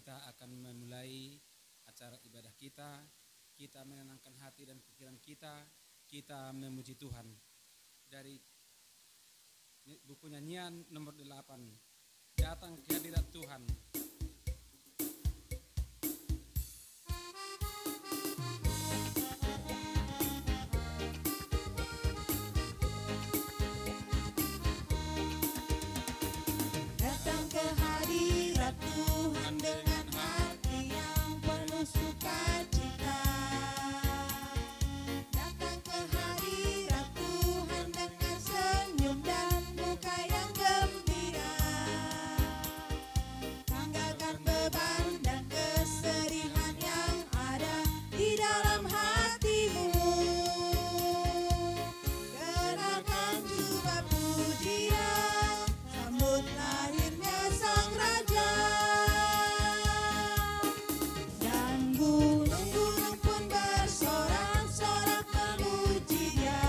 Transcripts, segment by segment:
kita akan memulai acara ibadah kita. Kita menenangkan hati dan pikiran kita memuji Tuhan. Dari buku nyanyian nomor 8, Datang ke Hadirat Tuhan. Datang ke hadirat Tuhan dengan hati yang penuh sukacita. Datang ke hadirat Tuhan dengan senyum dan muka yang gembira. Tanggalkan beban dan kesedihan yang ada di dalam hatimu. Kenakan jubah pujian, sambut lahirnya Sang Raja. Dan gunung-gunung pun bersorak-sorak memuji Dia.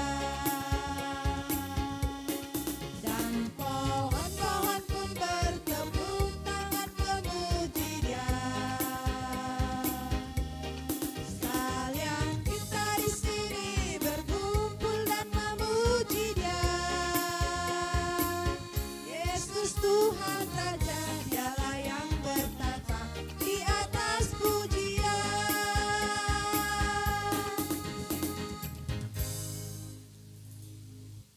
Dan pohon-pohon pun bertepuk tangan memuji Dia. Sekalian kita di sini berkumpul dan memuji Dia. Yesus Tuhan Raja, Dialah yang bertata di atas pujian.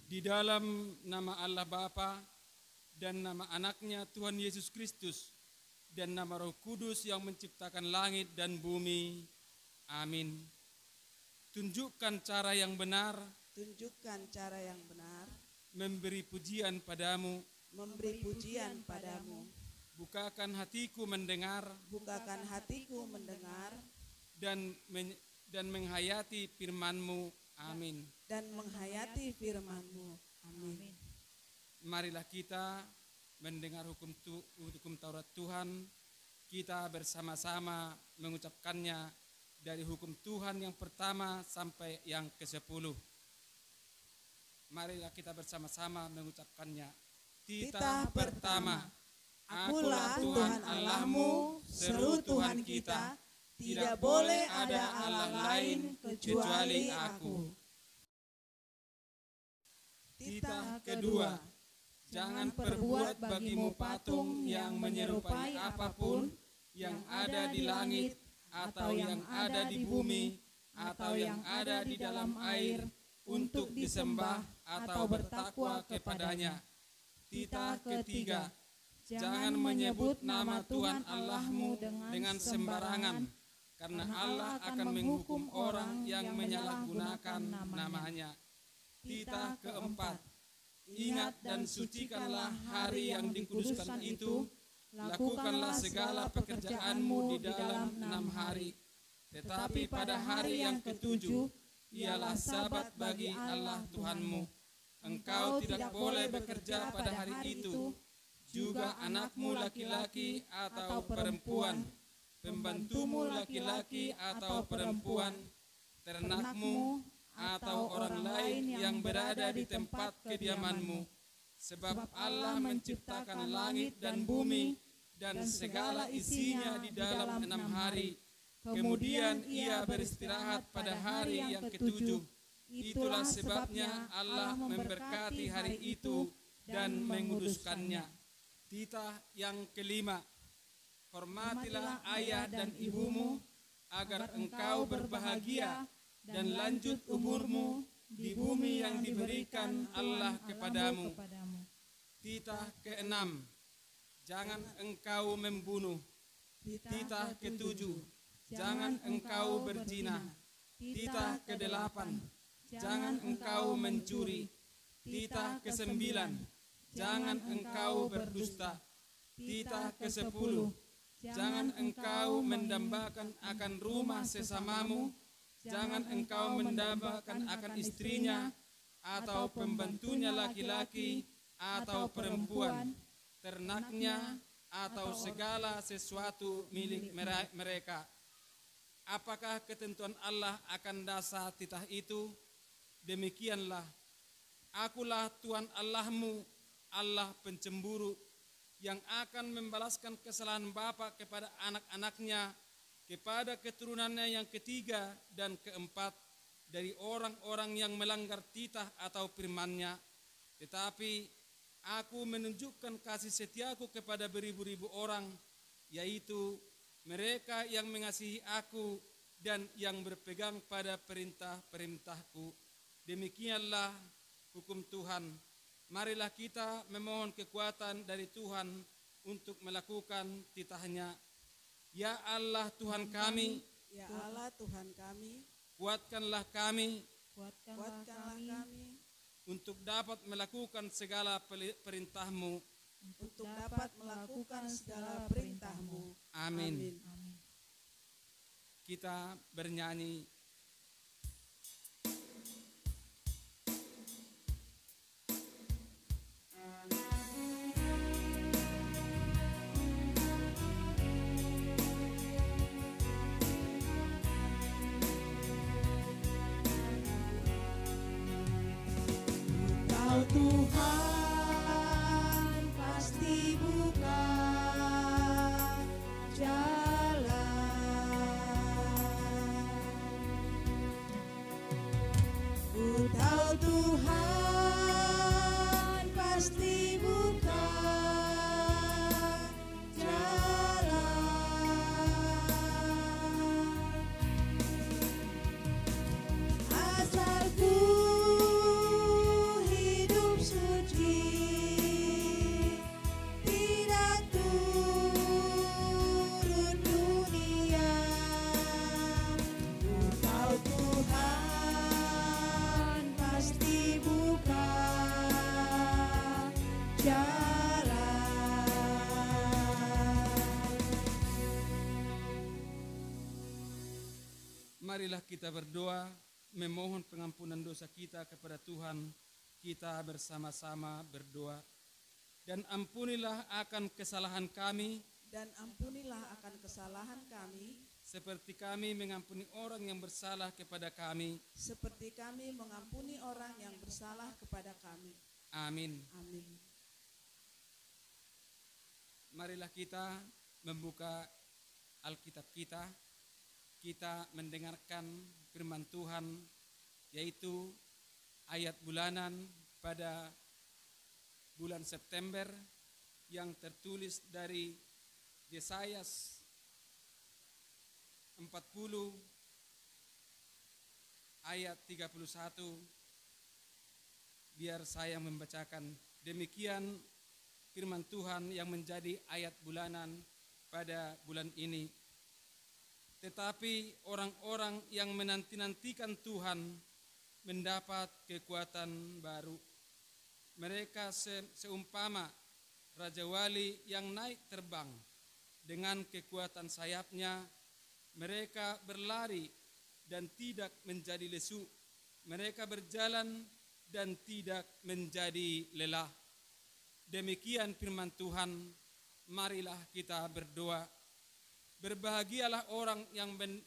Di dalam nama Allah Bapa dan nama anaknya Tuhan Yesus Kristus dan nama Roh Kudus yang menciptakan langit dan bumi. Amin. Tunjukkan cara yang benar, Tunjukkan cara yang benar, memberi pujian padamu. memberi pujian padamu. Bukakan hatiku mendengar Bukakan hatiku mendengar dan menghayati firman-Mu. Amin. dan menghayati firman-Mu. Amin. Marilah kita mendengar hukum Taurat Tuhan. Kita bersama-sama mengucapkannya dari hukum Tuhan yang pertama sampai yang ke-10. Marilah kita bersama-sama mengucapkannya. Titah pertama. Akulah Tuhan Allahmu, seru Tuhan kita, tidak boleh ada Allah lain kecuali Aku. Titah kedua. Jangan perbuat bagimu patung yang menyerupai apapun yang ada di langit atau yang ada di bumi atau yang ada di dalam air untuk disembah atau bertakwa kepadanya. Titah ketiga. Jangan menyebut nama Tuhan Allahmu dengan sembarangan, karena Allah akan menghukum orang yang menyalahgunakan namanya. Titah keempat. Ingat dan sucikanlah hari yang dikuduskan itu, lakukanlah segala pekerjaanmu di dalam 6 hari. Tetapi pada hari yang ke-7, ialah Sabat bagi Allah Tuhanmu. Engkau tidak boleh bekerja pada hari itu, juga anakmu laki-laki atau perempuan, pembantumu laki-laki atau perempuan, ternakmu, atau orang lain yang berada di tempat kediamanmu. Sebab Allah menciptakan langit dan bumi dan segala isinya di dalam 6 hari. Kemudian Ia beristirahat pada hari yang ke-7. Itulah sebabnya Allah memberkati hari itu dan menguduskannya. Titah yang kelima. Hormatilah ayah dan ibumu agar engkau berbahagia dan lanjut umurmu di bumi yang diberikan Allah kepadamu. Titah ke-6. Jangan engkau membunuh. Titah ke-7. Jangan engkau berzina. Titah ke-8. Jangan engkau mencuri. Titah ke-9. Jangan engkau berdusta. Titah ke-10. Jangan engkau mendambakan akan rumah sesamamu. Jangan engkau mendambakan akan istrinya, atau pembantunya laki-laki, atau perempuan, ternaknya, atau segala sesuatu milik mereka. Apakah ketentuan Allah akan dasar titah itu? Demikianlah, Akulah Tuhan Allahmu, Allah pencemburu, yang akan membalaskan kesalahan bapa kepada anak-anaknya, kepada keturunannya yang ketiga dan keempat dari orang-orang yang melanggar titah atau firman-Nya. Tetapi aku menunjukkan kasih setiaku kepada beribu-ribu orang, yaitu mereka yang mengasihi aku dan yang berpegang pada perintah-perintahku. Demikianlah hukum Tuhan. Marilah kita memohon kekuatan dari Tuhan untuk melakukan titah-Nya. Ya Allah Tuhan kami, Ya Allah Tuhan kami, kuatkanlah kami kuatkanlah kami untuk dapat melakukan segala perintah-Mu. untuk dapat melakukan segala perintah-Mu. Amin. Amin. Kita bernyanyi. Engkau Tuhan pasti buka jalan. Engkau Tuhan pasti buka jalan. Asalku hidup suci, tidak turun dunia. Engkau Tuhan pasti buka jalan. Marilah kita berdoa, memohon pengampunan dosa kita kepada Tuhan. Kita bersama-sama berdoa. Dan ampunilah akan kesalahan kami, Dan ampunilah akan kesalahan kami, seperti kami mengampuni orang yang bersalah kepada kami. seperti kami mengampuni orang yang bersalah kepada kami. Amin. Amin. Marilah kita membuka Alkitab kita. Kita mendengarkan firman Tuhan, yaitu ayat bulanan pada bulan September yang tertulis dari Yesaya 40 ayat 31. Biar saya membacakan. Demikian firman Tuhan yang menjadi ayat bulanan pada bulan ini. Tetapi orang-orang yang menanti-nantikan Tuhan mendapat kekuatan baru. Mereka seumpama Raja Wali yang naik terbang. Dengan kekuatan sayapnya, mereka berlari dan tidak menjadi lesu. Mereka berjalan dan tidak menjadi lelah. Demikian firman Tuhan. Marilah kita berdoa. Berbahagialah orang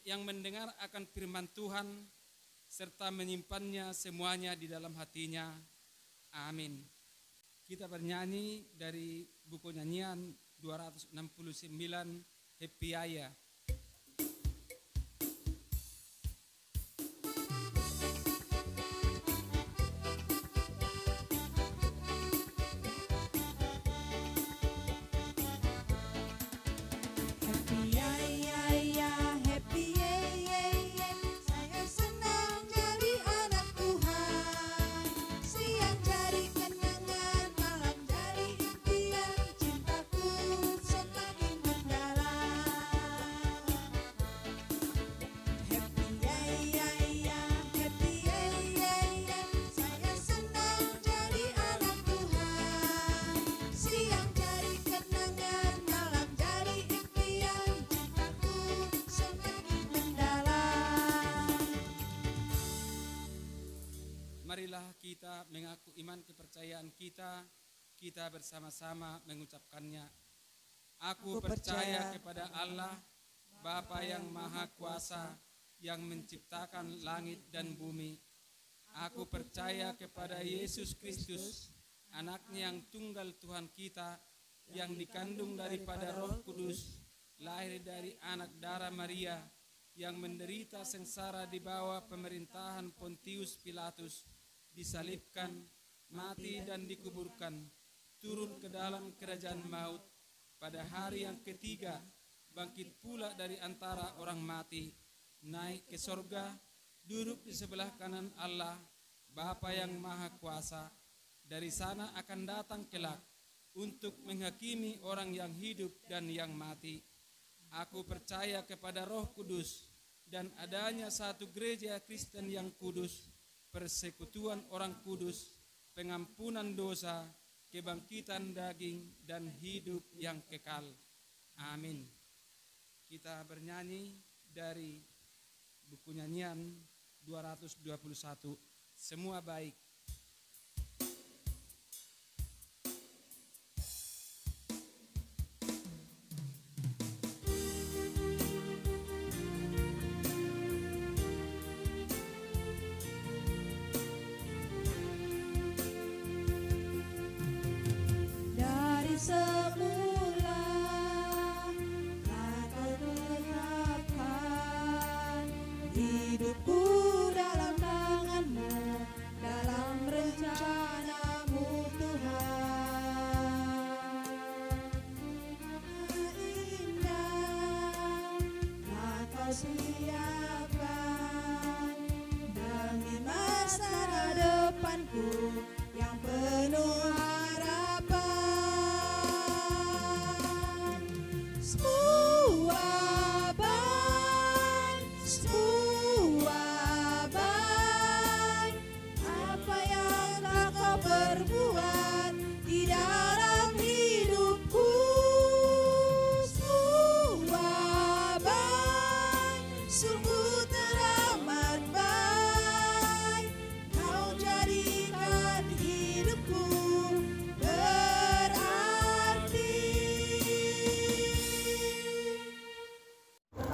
yang mendengar akan firman Tuhan serta menyimpannya semuanya di dalam hatinya. Amin. Kita bernyanyi dari buku nyanyian 269 Happy Aya. Happy ya ya ya, happy ye ye ye. Saya senang jadi anak Tuhan. Siang jadi kenangan, malam jadi impian. Cintaku semakin mendalam. Happy ya ya ya, happy ye ye ye. Saya senang jadi anak Tuhan. Siang jadi kenangan, malam jadi impian. Cintaku semakin mendalam. Marilah kita mengaku iman kepercayaan kita. Kita bersama-sama mengucapkannya. Aku percaya kepada Allah, Bapa yang Maha Kuasa, yang menciptakan langit dan bumi. Aku percaya kepada Yesus Kristus, Anaknya yang tunggal Tuhan kita, yang dikandung daripada Roh Kudus, lahir dari anak darah Maria, yang menderita sengsara di bawah pemerintahan Pontius Pilatus, disalibkan, mati dan dikuburkan, turun ke dalam kerajaan maut, pada hari yang ketiga bangkit pula dari antara orang mati, naik ke sorga, duduk di sebelah kanan Allah, Bapa yang Maha Kuasa. Dari sana akan datang kelak untuk menghakimi orang yang hidup dan yang mati. Aku percaya kepada Roh Kudus dan adanya satu gereja Kristen yang kudus, persekutuan orang kudus, pengampunan dosa, kebangkitan daging, dan hidup yang kekal. Amin. Kita bernyanyi dari buku nyanyian 221, Semua Baik. Dari semula Engkau tetapkan hidupku dalam tangan-Mu, dalam rencana-Mu Tuhan. Indah Engkau siapkan demi masa depanku yang penuh harapan. Semua baik, apa yang telah Kau perbuat di dalam hidupku. Semua baik, sungguh teramat baik. Kau jadikan hidupku berarti.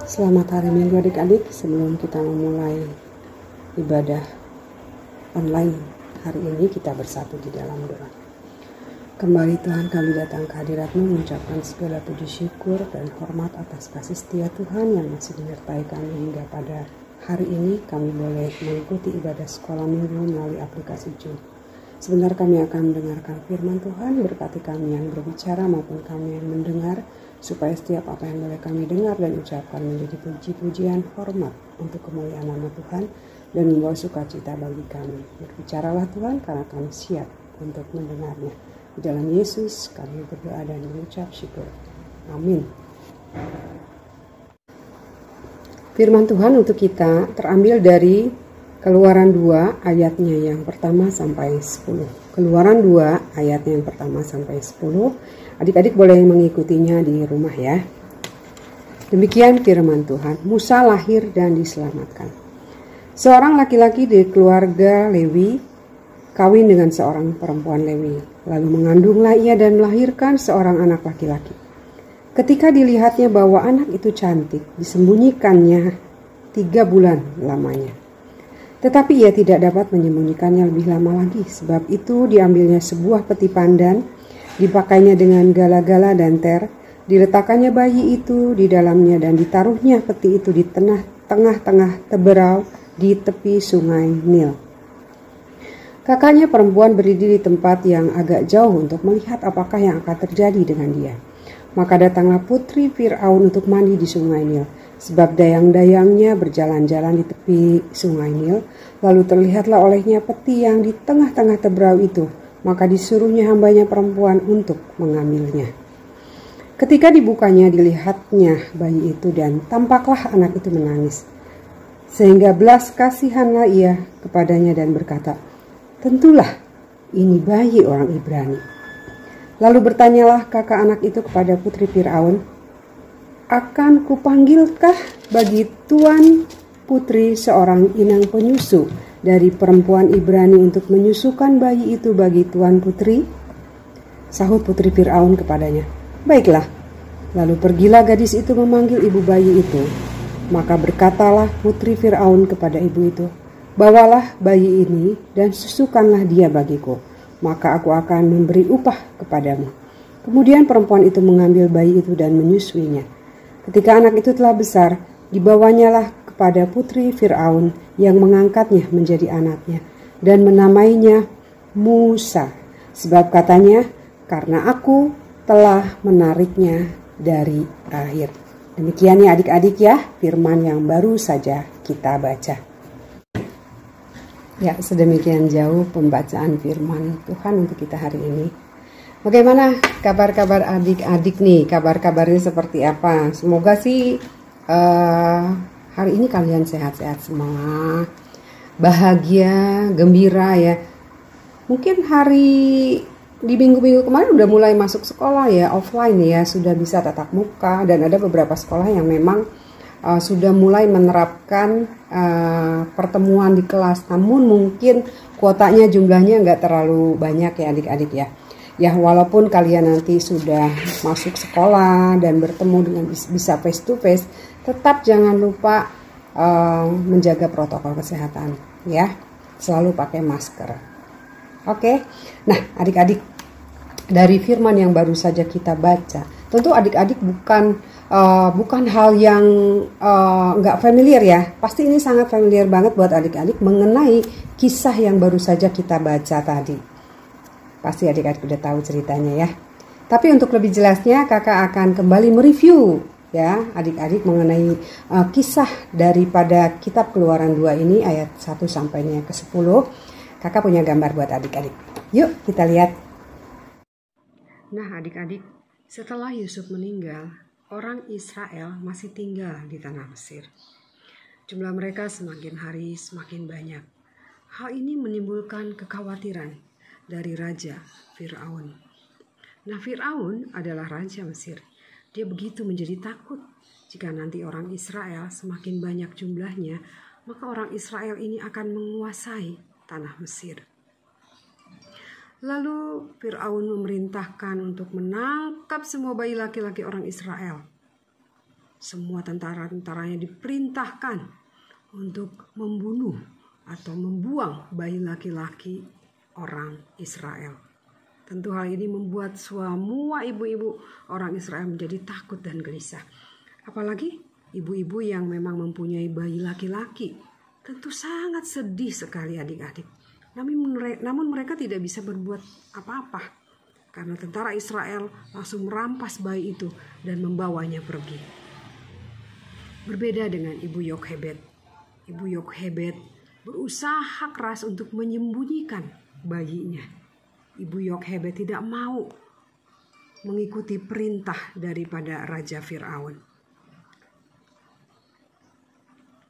Selamat hari Minggu adik-adik. Sebelum kita memulai ibadah online hari ini, kita bersatu di dalam doa. Kembali Tuhan, kami datang ke hadirat-Mu mengucapkan segala puji syukur dan hormat atas kasih setia Tuhan yang masih menyertai kami hingga pada hari ini. Kami boleh mengikuti ibadah sekolah minggu melalui aplikasi Zoom. Sebentar kami akan mendengarkan firman Tuhan. Berkati kami yang berbicara maupun kami yang mendengar, supaya setiap apa yang boleh kami dengar dan ucapkan menjadi puji-pujian hormat untuk kemuliaan nama Tuhan dan membawa sukacita bagi kami. Berbicaralah Tuhan, karena kami siap untuk mendengarnya. Di dalam Yesus kami berdoa dan mengucap syukur. Amin. Firman Tuhan untuk kita terambil dari Keluaran 2 ayatnya yang pertama sampai 10. Keluaran 2 ayatnya yang pertama sampai 10. Adik-adik boleh mengikutinya di rumah ya. Demikian firman Tuhan. Musa lahir dan diselamatkan. Seorang laki-laki dari keluarga Lewi kawin dengan seorang perempuan Lewi. Lalu mengandunglah ia dan melahirkan seorang anak laki-laki. Ketika dilihatnya bahwa anak itu cantik, disembunyikannya 3 bulan lamanya. Tetapi ia tidak dapat menyembunyikannya lebih lama lagi. Sebab itu diambilnya sebuah peti pandan, dipakainya dengan gala-gala dan ter, diletakkannya bayi itu di dalamnya dan ditaruhnya peti itu di tengah-tengah teberau di tepi sungai Nil. Kakaknya perempuan berdiri di tempat yang agak jauh untuk melihat apakah yang akan terjadi dengan dia. Maka datanglah putri Fir'aun untuk mandi di sungai Nil. Sebab dayang-dayangnya berjalan-jalan di tepi sungai Nil, lalu terlihatlah olehnya peti yang di tengah-tengah teberau itu, maka disuruhnya hambanya perempuan untuk mengambilnya. Ketika dibukanya dilihatnya bayi itu dan tampaklah anak itu menangis. Sehingga belas kasihanlah ia kepadanya dan berkata, tentulah ini bayi orang Ibrani. Lalu bertanyalah kakak anak itu kepada putri Fir'aun, akan kupanggilkah bagi tuan putri seorang inang penyusu dari perempuan Ibrani untuk menyusukan bayi itu bagi tuan putri? Sahut putri Fir'aun kepadanya, baiklah. Lalu pergilah gadis itu memanggil ibu bayi itu. Maka berkatalah putri Fir'aun kepada ibu itu, bawalah bayi ini dan susukanlah dia bagiku, maka aku akan memberi upah kepadamu. Kemudian perempuan itu mengambil bayi itu dan menyusuinya. Ketika anak itu telah besar, dibawanyalah kepada putri Fir'aun yang mengangkatnya menjadi anaknya dan menamainya Musa. Sebab katanya, karena aku telah menariknya dari air. Demikian ya adik-adik ya, firman yang baru saja kita baca. Ya, sedemikian jauh pembacaan firman Tuhan untuk kita hari ini. Bagaimana kabar-kabar adik-adik nih? Kabar-kabarnya seperti apa? Semoga sih hari ini kalian sehat-sehat semua, bahagia, gembira ya. Mungkin di minggu-minggu kemarin udah mulai masuk sekolah ya, offline ya, sudah bisa tatap muka, dan ada beberapa sekolah yang memang sudah mulai menerapkan pertemuan di kelas. Namun mungkin kuotanya jumlahnya nggak terlalu banyak ya adik-adik ya. Ya walaupun kalian nanti sudah masuk sekolah dan bertemu dengan bisa face to face, tetap jangan lupa menjaga protokol kesehatan ya, selalu pakai masker. Oke, nah adik-adik, dari firman yang baru saja kita baca, tentu adik-adik bukan hal yang nggak familiar ya. Pasti ini sangat familiar banget buat adik-adik mengenai kisah yang baru saja kita baca tadi. Pasti adik-adik udah tahu ceritanya ya. Tapi untuk lebih jelasnya, kakak akan kembali mereview ya adik-adik mengenai kisah daripada kitab Keluaran 2 ini ayat 1 sampai ke 10. Kakak punya gambar buat adik-adik. Yuk kita lihat. Nah adik-adik, setelah Yusuf meninggal, orang Israel masih tinggal di tanah Mesir. Jumlah mereka semakin hari semakin banyak. Hal ini menimbulkan kekhawatiran dari Raja Fir'aun. Nah Fir'aun adalah Raja Mesir. Dia begitu menjadi takut jika nanti orang Israel semakin banyak jumlahnya, maka orang Israel ini akan menguasai tanah Mesir. Lalu Fir'aun memerintahkan untuk menangkap semua bayi laki-laki orang Israel. Semua tentara-tentaranya diperintahkan untuk membunuh atau membuang bayi laki-laki orang Israel. Tentu hal ini membuat semua ibu-ibu orang Israel menjadi takut dan gelisah. Apalagi ibu-ibu yang memang mempunyai bayi laki-laki. Tentu sangat sedih sekali adik-adik. Namun mereka tidak bisa berbuat apa-apa. Karena tentara Israel langsung merampas bayi itu dan membawanya pergi. Berbeda dengan Ibu Yokhebed. Ibu Yokhebed berusaha keras untuk menyembunyikan bayinya. Ibu Yokhebed tidak mau mengikuti perintah daripada Raja Fir'aun.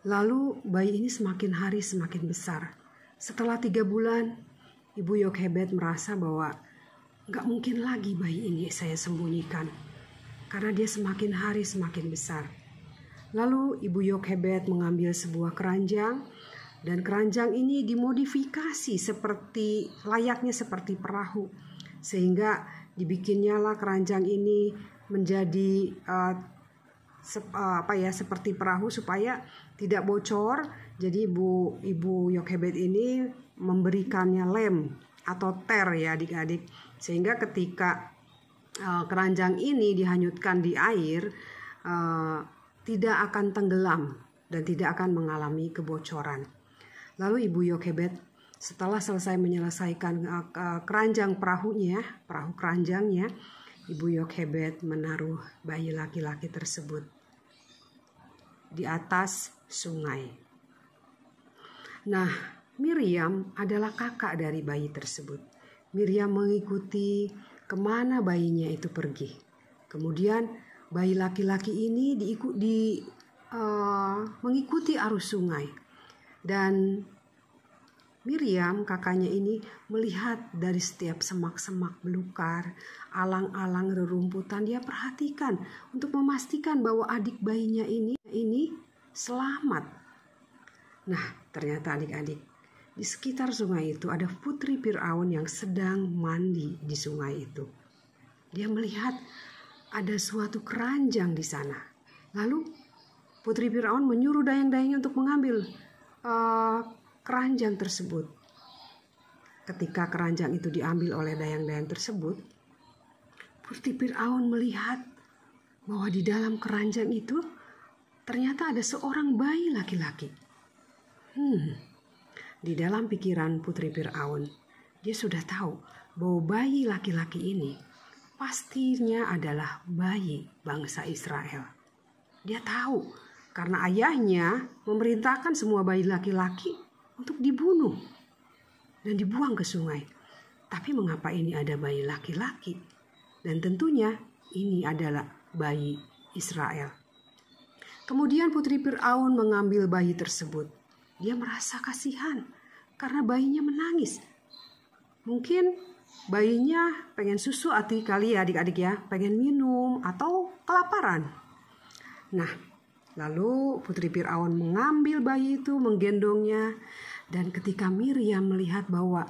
Lalu bayi ini semakin hari semakin besar. Setelah 3 bulan, Ibu Yokhebed merasa bahwa gak mungkin lagi bayi ini saya sembunyikan. Karena dia semakin hari semakin besar. Lalu Ibu Yokhebed mengambil sebuah keranjang. Dan keranjang ini dimodifikasi layaknya seperti perahu. Sehingga dibikinnyalah keranjang ini menjadi seperti perahu supaya tidak bocor. Jadi ibu Yokhebed ini memberikannya lem atau ter ya adik-adik, sehingga ketika keranjang ini dihanyutkan di air tidak akan tenggelam dan tidak akan mengalami kebocoran. Lalu ibu Yokhebed setelah selesai menyelesaikan keranjang perahu keranjangnya, ibu Yokhebed menaruh bayi laki-laki tersebut di atas sungai. Nah, Miriam adalah kakak dari bayi tersebut. Miriam mengikuti kemana bayinya itu pergi. Kemudian bayi laki-laki ini mengikuti arus sungai. Dan Miriam, kakaknya ini, melihat dari setiap semak-semak belukar, alang-alang rerumputan, dia perhatikan untuk memastikan bahwa adik bayinya ini selamat. Nah, ternyata adik-adik, di sekitar sungai itu ada putri Fir'aun yang sedang mandi di sungai itu. Dia melihat ada suatu keranjang di sana. Lalu putri Fir'aun menyuruh dayang-dayangnya untuk mengambil keranjang tersebut. Ketika keranjang itu diambil oleh dayang-dayang tersebut, Putri Firaun melihat bahwa di dalam keranjang itu ternyata ada seorang bayi laki-laki. Di dalam pikiran Putri Firaun, dia sudah tahu bahwa bayi laki-laki ini pastinya adalah bayi bangsa Israel. Dia tahu karena ayahnya memerintahkan semua bayi laki-laki untuk dibunuh dan dibuang ke sungai. Tapi mengapa ini ada bayi laki-laki? Dan tentunya ini adalah bayi Israel. Kemudian Putri Firaun mengambil bayi tersebut. Dia merasa kasihan karena bayinya menangis. Mungkin bayinya pengen susu kali ya adik-adik ya, pengen minum atau kelaparan. Nah, lalu Putri Firaun mengambil bayi itu, menggendongnya. Dan ketika Miriam melihat bahwa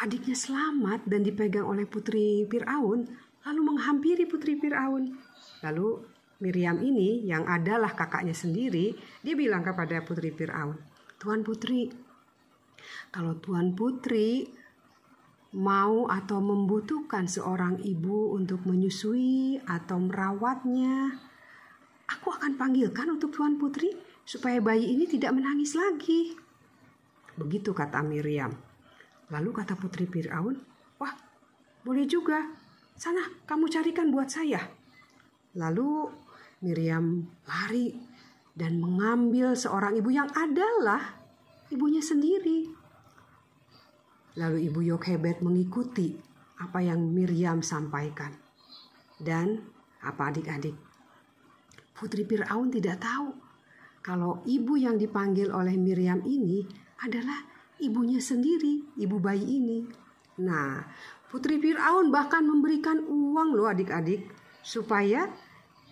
adiknya selamat dan dipegang oleh Putri Firaun, lalu menghampiri Putri Firaun. Lalu Miriam ini yang adalah kakaknya sendiri, dia bilang kepada Putri Firaun, "Tuan Putri, kalau Tuan Putri mau atau membutuhkan seorang ibu untuk menyusui atau merawatnya, aku akan panggilkan untuk Tuan Putri supaya bayi ini tidak menangis lagi." Begitu kata Miriam. Lalu kata Putri Firaun, "Wah, boleh juga. Sana kamu carikan buat saya." Lalu Miriam lari dan mengambil seorang ibu yang adalah ibunya sendiri. Lalu Ibu Yokhebed mengikuti apa yang Miriam sampaikan. Dan apa adik-adik? Putri Firaun tidak tahu kalau ibu yang dipanggil oleh Miriam ini adalah ibunya sendiri, ibu bayi ini. Nah, Putri Firaun bahkan memberikan uang loh adik-adik supaya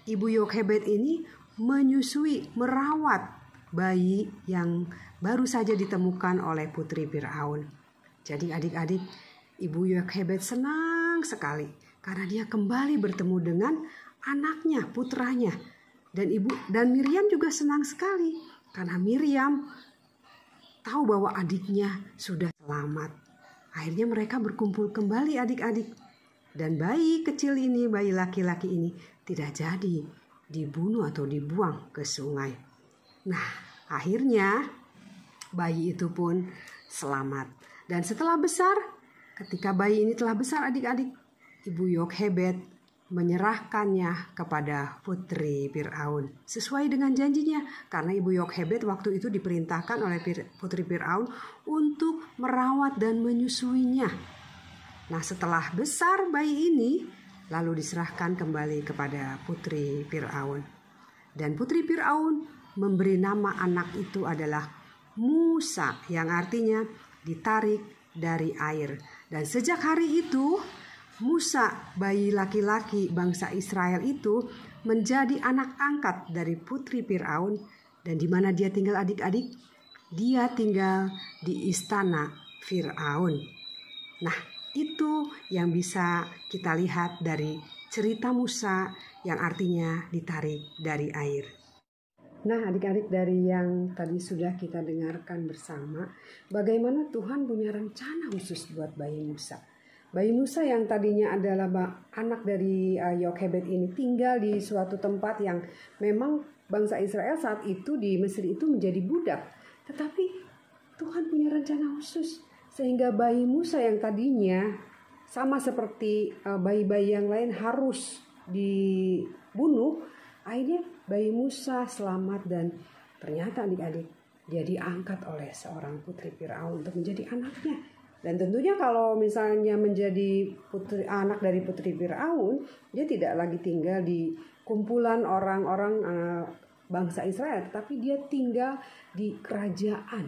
Ibu Yokhebed ini menyusui, merawat bayi yang baru saja ditemukan oleh Putri Firaun. Jadi adik-adik, Ibu Yokhebed senang sekali karena dia kembali bertemu dengan anaknya, putranya. Dan Miriam juga senang sekali karena Miriam tahu bahwa adiknya sudah selamat. Akhirnya mereka berkumpul kembali adik-adik. Dan bayi kecil ini, bayi laki-laki ini tidak jadi dibunuh atau dibuang ke sungai. Nah, akhirnya bayi itu pun selamat. Dan setelah besar, ketika bayi ini telah besar adik-adik, Ibu Yokhebed menyerahkannya kepada Putri Firaun sesuai dengan janjinya, karena Ibu Yokhebed waktu itu diperintahkan oleh Putri Firaun untuk merawat dan menyusuinya. Nah, setelah besar bayi ini lalu diserahkan kembali kepada Putri Firaun. Dan Putri Firaun memberi nama anak itu adalah Musa, yang artinya ditarik dari air. Dan sejak hari itu Musa, bayi laki-laki bangsa Israel itu, menjadi anak angkat dari Putri Firaun. Dan di mana dia tinggal adik-adik? Dia tinggal di istana Firaun. Nah, itu yang bisa kita lihat dari cerita Musa yang artinya ditarik dari air. Nah, adik-adik, dari yang tadi sudah kita dengarkan bersama, bagaimana Tuhan punya rencana khusus buat bayi Musa. Bayi Musa yang tadinya adalah anak dari Yokhebed ini tinggal di suatu tempat yang memang bangsa Israel saat itu di Mesir itu menjadi budak. Tetapi Tuhan punya rencana khusus sehingga bayi Musa yang tadinya sama seperti bayi-bayi yang lain harus dibunuh, akhirnya bayi Musa selamat dan ternyata adik-adik dia diangkat oleh seorang Putri Firaun untuk menjadi anaknya. Dan tentunya kalau misalnya menjadi anak dari Putri Firaun, dia tidak lagi tinggal di kumpulan orang-orang bangsa Israel, tetapi dia tinggal di kerajaan,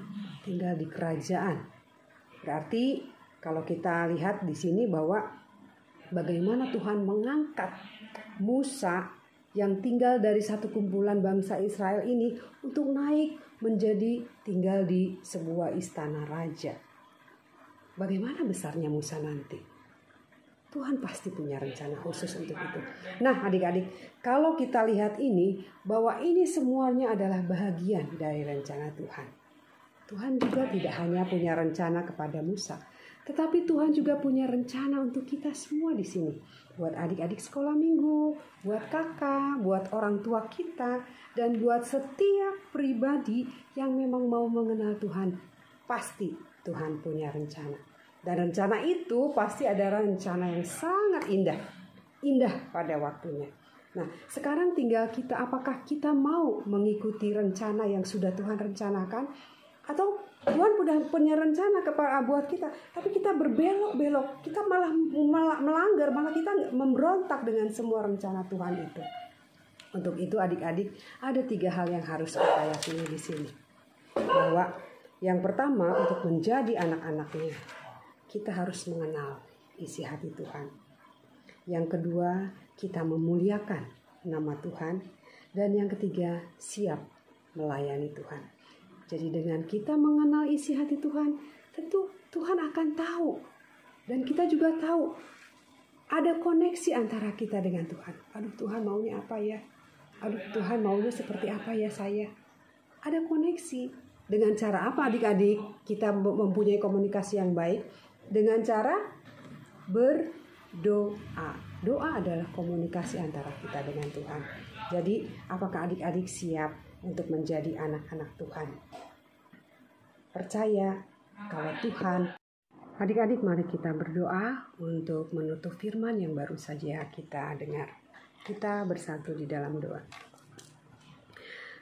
Berarti kalau kita lihat di sini bahwa bagaimana Tuhan mengangkat Musa yang tinggal dari satu kumpulan bangsa Israel ini untuk naik menjadi tinggal di sebuah istana raja. Bagaimana besarnya Musa nanti? Tuhan pasti punya rencana khusus untuk itu. Nah, adik-adik, kalau kita lihat ini, bahwa ini semuanya adalah bahagian dari rencana Tuhan. Tuhan juga tidak hanya punya rencana kepada Musa, Tetapi Tuhan juga punya rencana untuk kita semua di sini. Buat adik-adik sekolah minggu, buat kakak, buat orang tua kita, dan buat setiap pribadi yang memang mau mengenal Tuhan. Pasti Tuhan punya rencana. Dan rencana itu pasti ada rencana yang sangat indah. Indah pada waktunya. Nah, sekarang tinggal kita, apakah kita mau mengikuti rencana yang sudah Tuhan rencanakan? Atau Tuhan punya rencana buat kita, tapi kita berbelok-belok, kita malah melanggar, malah kita memberontak dengan semua rencana Tuhan itu. Untuk itu adik-adik, ada 3 hal yang harus kita yakini di sini. Bahwa yang pertama, untuk menjadi anak-anaknya, kita harus mengenal isi hati Tuhan. Yang kedua, kita memuliakan nama Tuhan. Dan yang ketiga, siap melayani Tuhan. Jadi dengan kita mengenal isi hati Tuhan, tentu Tuhan akan tahu. Dan kita juga tahu ada koneksi antara kita dengan Tuhan. Aduh, Tuhan maunya apa ya? Aduh, Tuhan maunya seperti apa ya saya? Ada koneksi. Dengan cara apa adik-adik kita mempunyai komunikasi yang baik? Dengan cara berdoa. Doa adalah komunikasi antara kita dengan Tuhan. Jadi, apakah adik-adik siap untuk menjadi anak-anak Tuhan? Percaya kalau Tuhan. Adik-adik, mari kita berdoa untuk menutup firman yang baru saja kita dengar. Kita bersatu di dalam doa.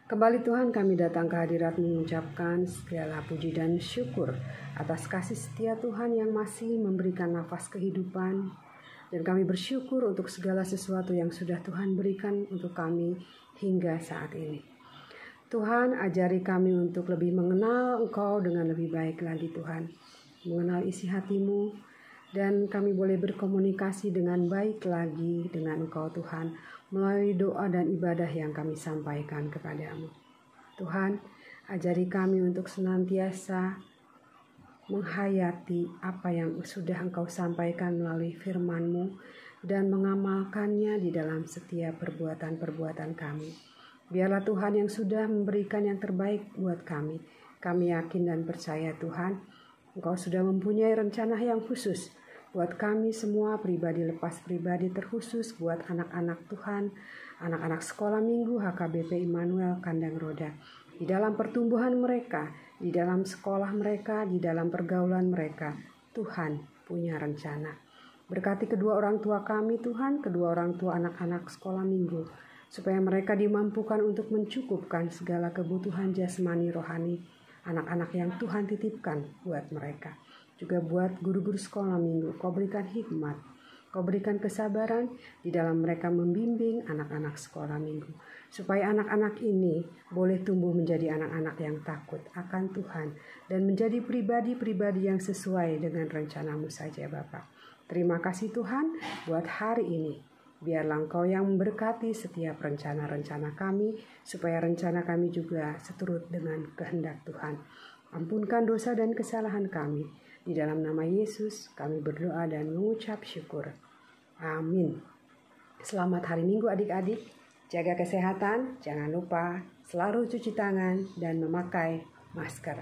Kembali Tuhan, kami datang ke hadirat mengucapkan segala puji dan syukur atas kasih setia Tuhan yang masih memberikan nafas kehidupan. Dan kami bersyukur untuk segala sesuatu yang sudah Tuhan berikan untuk kami hingga saat ini. Tuhan, ajari kami untuk lebih mengenal Engkau dengan lebih baik lagi Tuhan. Mengenal isi hati-Mu, dan kami boleh berkomunikasi dengan baik lagi dengan Engkau Tuhan, melalui doa dan ibadah yang kami sampaikan kepadamu. Tuhan, ajari kami untuk senantiasa menghayati apa yang sudah Engkau sampaikan melalui firman-Mu dan mengamalkannya di dalam setiap perbuatan-perbuatan kami. Biarlah Tuhan yang sudah memberikan yang terbaik buat kami. Kami yakin dan percaya Tuhan, Engkau sudah mempunyai rencana yang khusus buat kami semua pribadi lepas pribadi, terkhusus buat anak-anak Tuhan, anak-anak sekolah minggu HKBP Immanuel Kandang Roda. Di dalam pertumbuhan mereka, di dalam sekolah mereka, di dalam pergaulan mereka, Tuhan punya rencana. Berkati kedua orang tua kami Tuhan, kedua orang tua anak-anak sekolah minggu, supaya mereka dimampukan untuk mencukupkan segala kebutuhan jasmani rohani anak-anak yang Tuhan titipkan buat mereka. Juga buat guru-guru sekolah minggu, Kau berikan hikmat, Kau berikan kesabaran di dalam mereka membimbing anak-anak sekolah minggu, supaya anak-anak ini boleh tumbuh menjadi anak-anak yang takut akan Tuhan dan menjadi pribadi-pribadi yang sesuai dengan rencana-Mu saja Bapa. Terima kasih Tuhan buat hari ini. Biarlah Engkau yang memberkati setiap rencana-rencana kami, supaya rencana kami juga seturut dengan kehendak Tuhan. Ampunkan dosa dan kesalahan kami. Di dalam nama Yesus kami berdoa dan mengucap syukur. Amin. Selamat hari Minggu adik-adik. Jaga kesehatan, jangan lupa selalu cuci tangan dan memakai masker.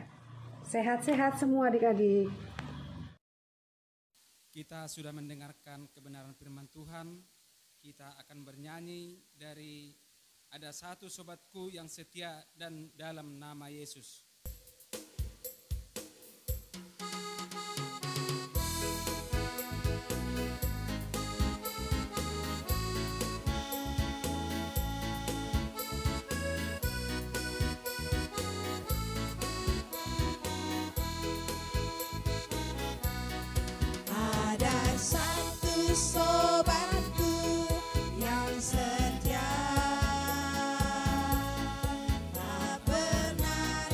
Sehat-sehat semua adik-adik. Kita sudah mendengarkan kebenaran firman Tuhan. Kita akan bernyanyi dari Ada Satu Sobatku Yang Setia dan Dalam Nama Yesus. Ada satu sobatku yang setia, tak pernah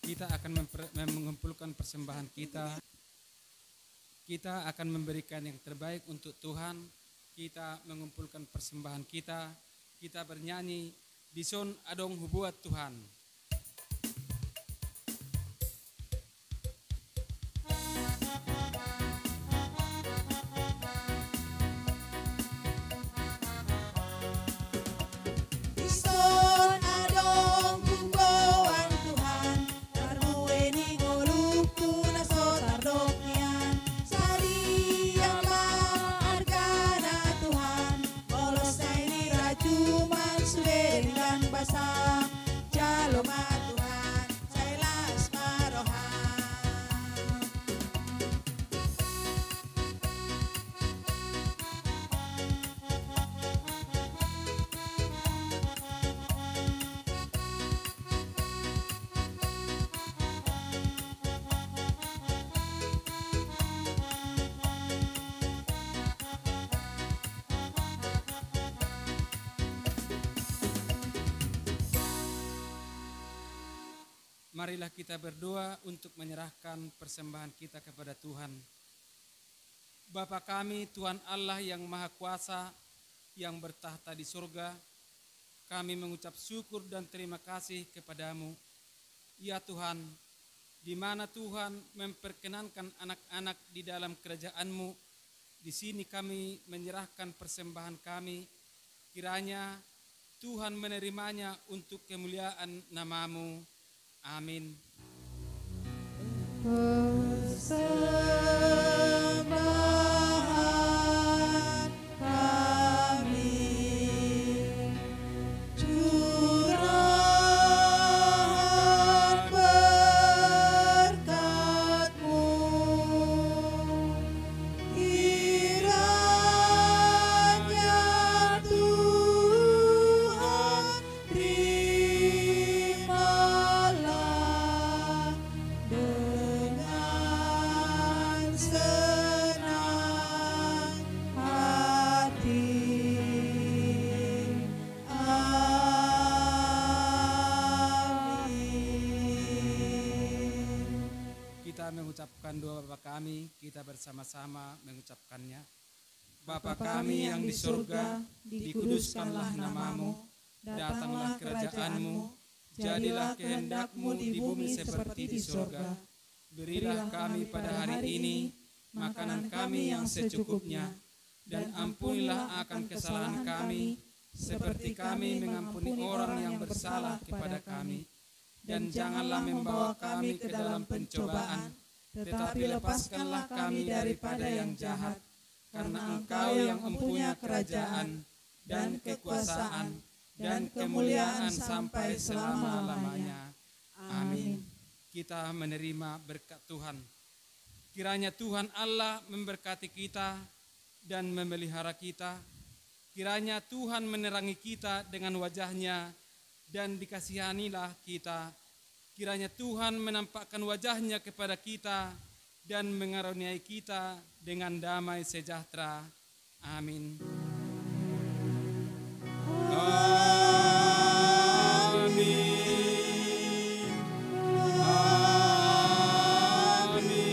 Kita akan mengumpulkan persembahan kita. Kita akan memberikan yang terbaik untuk Tuhan. Kita mengumpulkan persembahan kita. Kita bernyanyi, Dison adong hubuat Tuhan. Ison adong hubuan Tuhan, tarbueni ngoluku naso tardoknian. Saria maargana Tuhan, olos ini rajuman sudah dengan basah. Jaloma Tuhan, sailas marohan. Marilah kita berdoa untuk menyerahkan persembahan kita kepada Tuhan. Bapa kami, Tuhan Allah yang Maha Kuasa, yang bertahta di surga, kami mengucap syukur dan terima kasih kepadamu. Ya Tuhan, di mana Tuhan memperkenankan anak-anak di dalam kerajaan-Mu, di sini kami menyerahkan persembahan kami. Kiranya Tuhan menerimanya untuk kemuliaan nama-Mu. Amin. Persembahan kami, curahan berkat-Mu, kiranya Tuhan terimalah dengan senang hati. Amin. Kita mengucapkan doa Bapa kami, kita bersama-sama mengucapkannya. Bapa kami yang di surga, dikuduskanlah nama-Mu, datanglah kerajaan-Mu, jadilah kehendak-Mu di bumi seperti di surga. Berilah kami pada hari ini makanan kami yang secukupnya, dan ampunilah akan kesalahan kami, seperti kami mengampuni orang yang bersalah kepada kami. Dan janganlah membawa kami ke dalam pencobaan, tetapi lepaskanlah kami daripada yang jahat, karena Engkau yang mempunyai kerajaan dan kekuasaan dan kemuliaan sampai selama-lamanya. Amin. Kita menerima berkat Tuhan. Kiranya Tuhan Allah memberkati kita dan memelihara kita. Kiranya Tuhan menerangi kita dengan wajah-Nya dan dikasihanilah kita. Kiranya Tuhan menampakkan wajah-Nya kepada kita dan mengaruniai kita dengan damai sejahtera. Amin. Amin. Amin.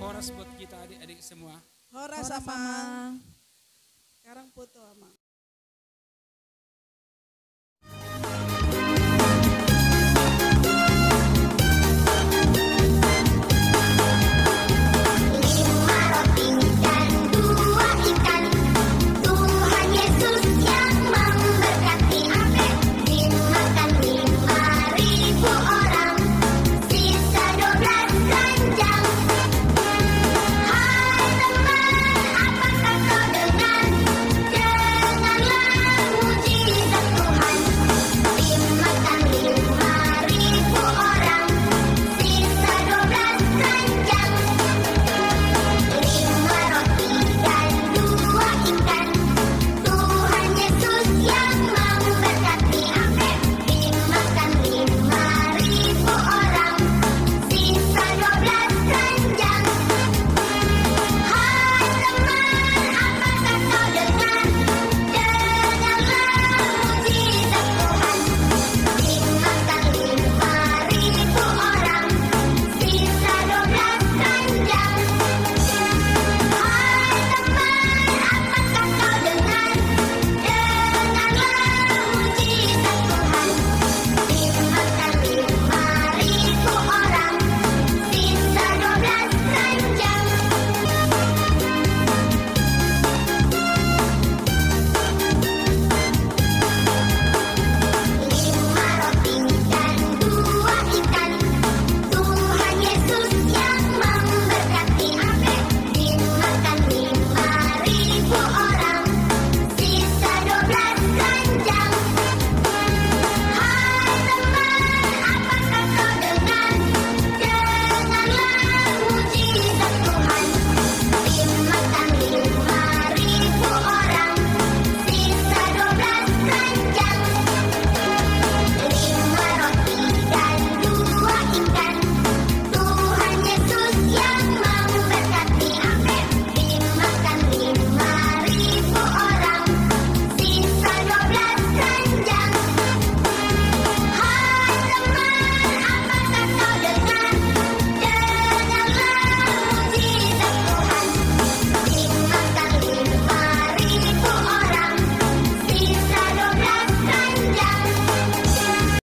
Horas buat kita adik-adik semua. Hora sama. Sekarang foto ama.